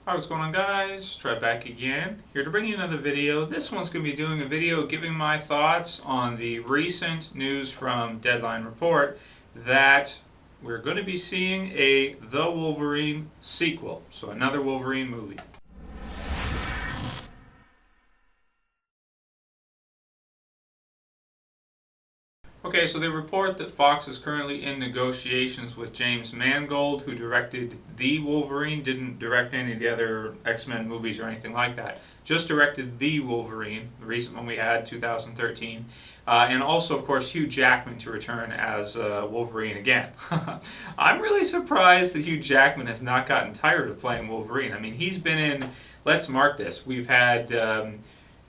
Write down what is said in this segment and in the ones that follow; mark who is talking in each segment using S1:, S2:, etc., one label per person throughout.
S1: Hi, what's going on, guys? Try back again. Here to bring you another video. This one's going to be doing a video giving my thoughts on the recent news from Deadline Report that we're going to be seeing a The Wolverine sequel. So another Wolverine movie. Okay, so they report that Fox is currently in negotiations with James Mangold, who directed The Wolverine, didn't direct any of the other X-Men movies or anything like that. Just directed The Wolverine, the recent one we had, 2013. And also, of course, Hugh Jackman to return as Wolverine again. I'm really surprised that Hugh Jackman has not gotten tired of playing Wolverine. I mean, he's been in, let's mark this, we've had...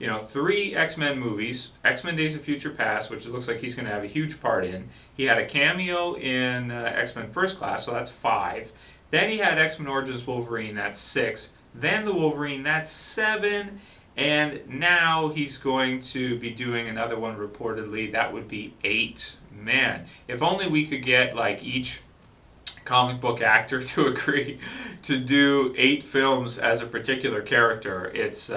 S1: 3 X-Men movies, X-Men Days of Future Past, which it looks like he's going to have a huge part in. He had a cameo in X-Men First Class, so that's 5. Then he had X-Men Origins Wolverine, that's 6. Then the Wolverine, that's 7. And now he's going to be doing another one reportedly, that would be 8. Man, if only we could get like each comic book actor to agree to do 8 films as a particular character. It's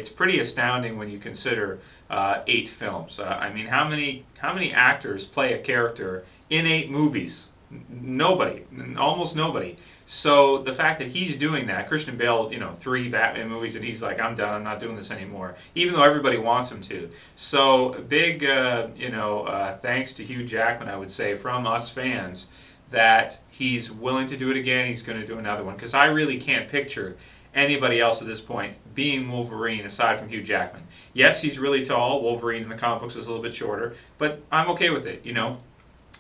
S1: pretty astounding when you consider 8 films. I mean, how many actors play a character in 8 movies? Nobody, almost nobody. So the fact that he's doing that, Christian Bale, 3 Batman movies, and he's like, I'm done, I'm not doing this anymore, even though everybody wants him to. So big, thanks to Hugh Jackman, I would say, from us fans, that he's willing to do it again. He's going to do another one, because I really can't picture anybody else at this point being Wolverine aside from Hugh Jackman. Yes, he's really tall. Wolverine in the comic books is a little bit shorter, but I'm okay with it.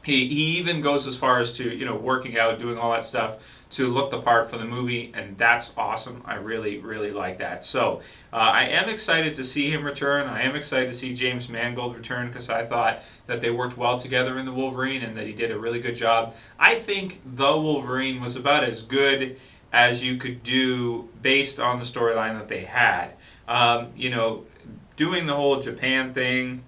S1: He even goes as far as to working out, doing all that stuff to look the part for the movie, and that's awesome. I really, really like that. So I am excited to see him return. I am excited to see James Mangold return, because I thought that they worked well together in the Wolverine and that he did a really good job. I think the Wolverine was about as good as you could do based on the storyline that they had. Doing the whole Japan thing,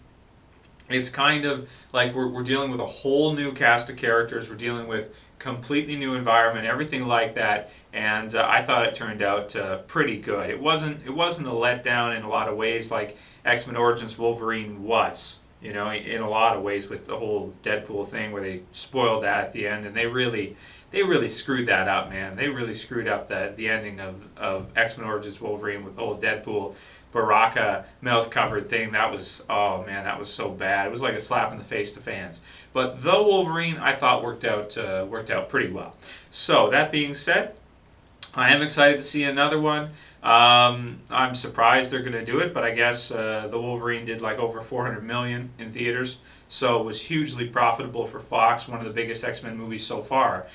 S1: it's kind of like we're dealing with a whole new cast of characters. We're dealing with completely new environment, everything like that, and I thought it turned out pretty good. It wasn't a letdown in a lot of ways like X-Men Origins Wolverine was. In a lot of ways, with the whole Deadpool thing where they spoiled that at the end, and they really screwed that up, man. They really screwed up the ending of X-Men Origins Wolverine with the whole Deadpool Baraka mouth-covered thing. That was, oh man, that was so bad. It was like a slap in the face to fans. But the Wolverine, I thought worked out pretty well. So that being said, I am excited to see another one. I'm surprised they're going to do it, but I guess the Wolverine did like over 400 million in theaters, so it was hugely profitable for Fox, one of the biggest X-Men movies so far,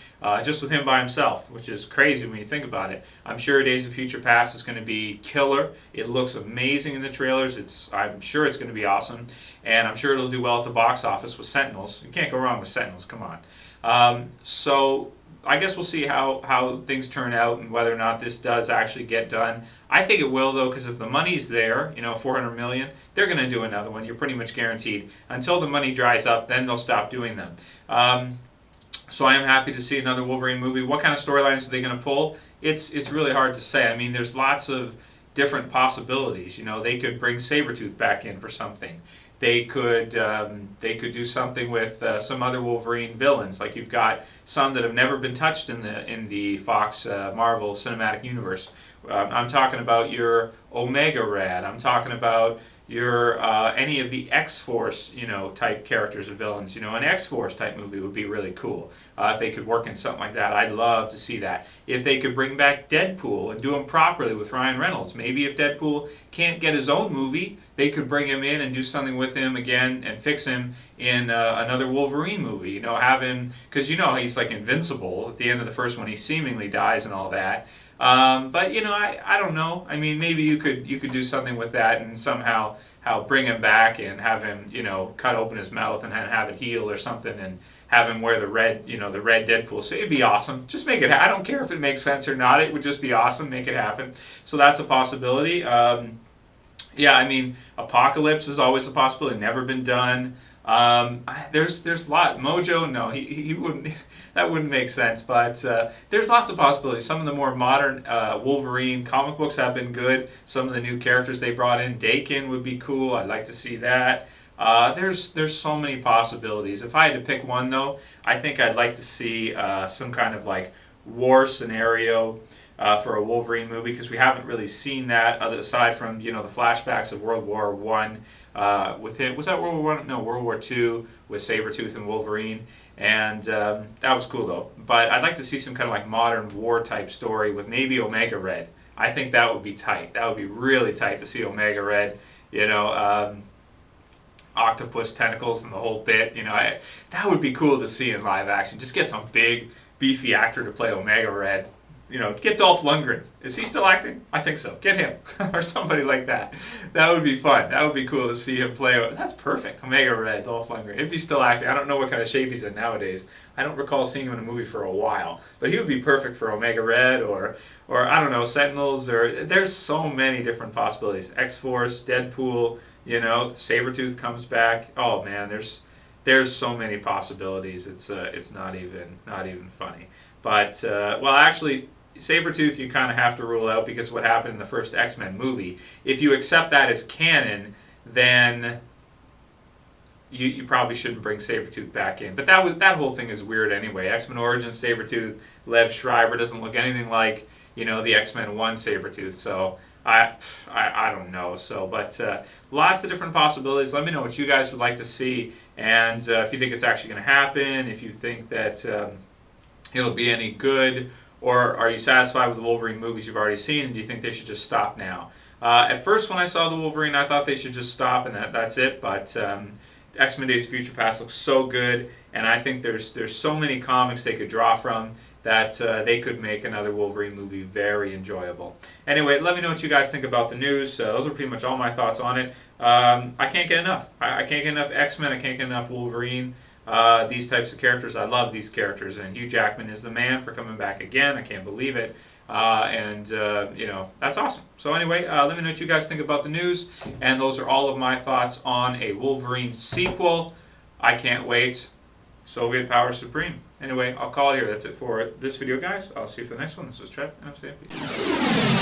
S1: just with him by himself, which is crazy when you think about it. I'm sure Days of Future Past is going to be killer. It looks amazing in the trailers. I'm sure it's going to be awesome, and I'm sure it'll do well at the box office with Sentinels. You can't go wrong with Sentinels, come on. So I guess we'll see how things turn out and whether or not this does actually get done. I think it will, though, because if the money's there, 400 million, they're going to do another one. You're pretty much guaranteed. Until the money dries up, then they'll stop doing them. So I am happy to see another Wolverine movie. What kind of storylines are they going to pull? It's really hard to say. I mean, there's lots of different possibilities. They could bring Sabretooth back in for something. They could do something with some other Wolverine villains. Like you've got some that have never been touched in the Fox Marvel Cinematic Universe. I'm talking about your Omega Red. I'm talking about your any of the X-Force type characters or villains. An X-Force type movie would be really cool if they could work in something like that. I'd love to see that. If they could bring back Deadpool and do him properly with Ryan Reynolds. Maybe if Deadpool can't get his own movie, they could bring him in and do something with him again and fix him in another Wolverine movie. Have him, because he's like invincible at the end of the first one. He seemingly dies and all that. But I don't know. I mean, maybe you could do something with that and somehow bring him back and have him cut open his mouth and have it heal or something, and have him wear the red Deadpool. So it'd be awesome. Just make it. I don't care if it makes sense or not. It would just be awesome. Make it happen. So that's a possibility. Yeah, I mean, Apocalypse is always a possibility. Never been done. There's a lot. Mojo, no, he wouldn't. That wouldn't make sense. But there's lots of possibilities. Some of the more modern Wolverine comic books have been good. Some of the new characters they brought in, Dakin would be cool. I'd like to see that. There's so many possibilities. If I had to pick one though, I think I'd like to see some kind of like war scenario for a Wolverine movie, because we haven't really seen that aside from the flashbacks of World War One with him. Was that World War One? No, World War Two with Sabretooth and Wolverine, and that was cool though. But I'd like to see some kind of like modern war type story with maybe Omega Red. I think that would be tight. That would be really tight to see Omega Red. Octopus tentacles and the whole bit. That would be cool to see in live action. Just get some big, beefy actor to play Omega Red. Get Dolph Lundgren. Is he still acting? I think so. Get him or somebody like that. That would be fun. That would be cool to see him play. That's perfect. Omega Red, Dolph Lundgren. If he's still acting, I don't know what kind of shape he's in nowadays. I don't recall seeing him in a movie for a while, but he would be perfect for Omega Red or I don't know, Sentinels. Or there's so many different possibilities. X-Force, Deadpool. Sabretooth comes back. Oh man, there's so many possibilities. It's not even funny. But actually, Sabretooth you kind of have to rule out because of what happened in the first X-Men movie. If you accept that as canon, then you probably shouldn't bring Sabretooth back in. But that whole thing is weird anyway. X-Men Origins Sabretooth, Lev Schreiber doesn't look anything like the X-Men 1 Sabretooth. So I don't know. So, but lots of different possibilities. Let me know what you guys would like to see, and if you think it's actually going to happen, if you think that it'll be any good, or are you satisfied with the Wolverine movies you've already seen, and do you think they should just stop now? At first, when I saw the Wolverine, I thought they should just stop and that's it. But X-Men Days of Future Past looks so good, and I think there's so many comics they could draw from that they could make another Wolverine movie very enjoyable. Anyway, let me know what you guys think about the news. Those are pretty much all my thoughts on it. I can't get enough. I can't get enough X-Men. I can't get enough Wolverine. These types of characters, I love these characters, and Hugh Jackman is the man for coming back again. I can't believe it. That's awesome. So anyway, let me know what you guys think about the news, and those are all of my thoughts on a Wolverine sequel. I can't wait. Soviet Power Supreme. Anyway, I'll call it here. That's it for this video, guys. I'll see you for the next one. This was Trev, and I'm saying peace.